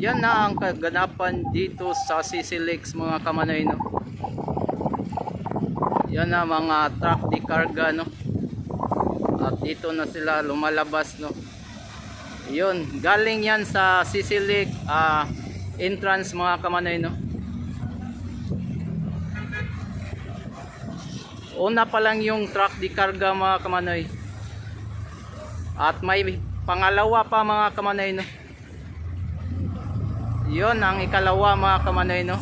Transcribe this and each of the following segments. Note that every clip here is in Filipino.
Yan na ang kaganapan dito sa Cclex mga kamanoy, no. Yan na mga truck di karga, no. At dito na sila lumalabas, no. Yun, galing yan sa Cclex entrance mga kamanoy, no. Una pa lang yung truck di karga mga kamanoy. At may pangalawa pa mga kamanoy, no. Yun ang ikalawa mga kamanoy, no.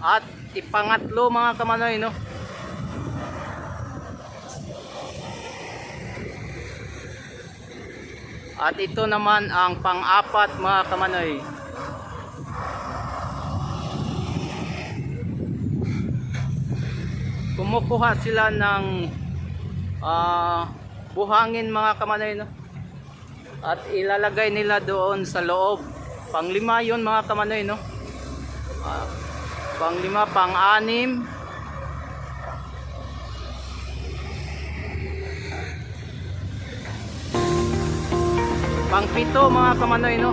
At ipangatlo mga kamanoy, no. At ito naman ang pang-apat mga kamanoy. Kumukuha sila ng buhangin mga kamanoy, no. At ilalagay nila doon sa loob. Pang-5 yun mga kamanoy, no. Pang-5, pang-6, pang-7 mga kamanoy, no.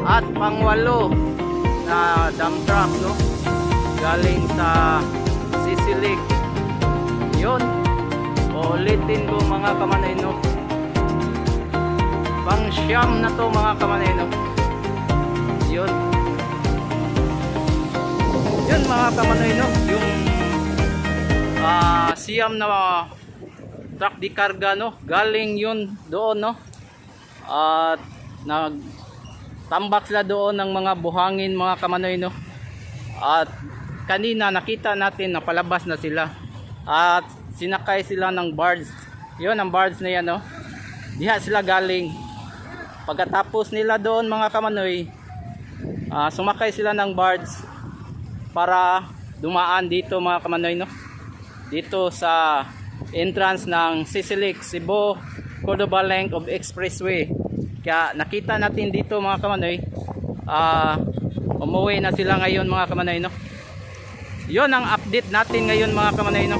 At pang-8 na dump truck, no, galing sa Cclex. Yun, ulitin ko mga kamanoy, no. Pang-9 na to mga kamanoy, no. Yun mga kamanoy, no, yung siyam na truck di karga, no, galing yun doon, no. At nagtambak sila doon ng mga buhangin mga kamanoy, no. At kanina nakita natin na palabas na sila at sinakay sila ng barge. Yun ang barge na yan, no. Diha sila galing. Pagkatapos nila doon mga kamanoy, sumakay sila ng barge para dumaan dito mga kamanoy, no, dito sa entrance ng Cclex Cebu Cordova Length of Expressway. Kaya nakita natin dito mga kamanoy, umuwi na sila ngayon mga kamanoy, no. Yun ang update natin ngayon mga kamanoy, no.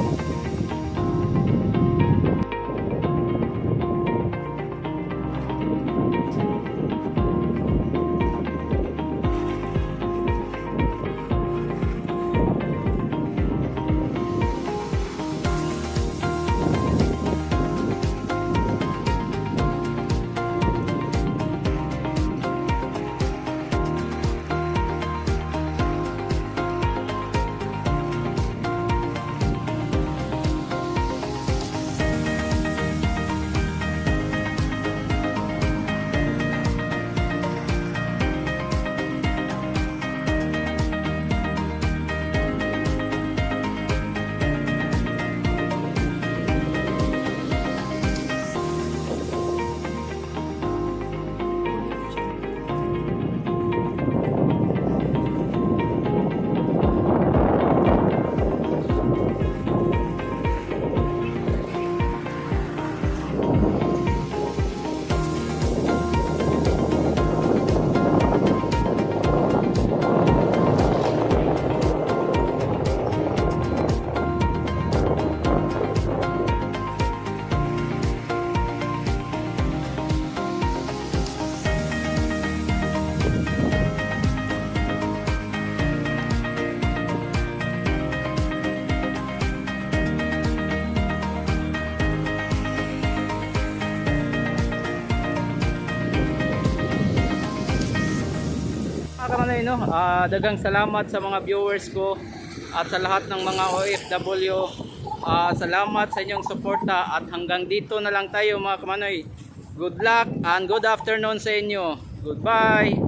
Dagang salamat sa mga viewers ko at sa lahat ng mga OFW. Salamat sa inyong suporta at hanggang dito na lang tayo mga kamanoy. Good luck and good afternoon sa inyo. Goodbye.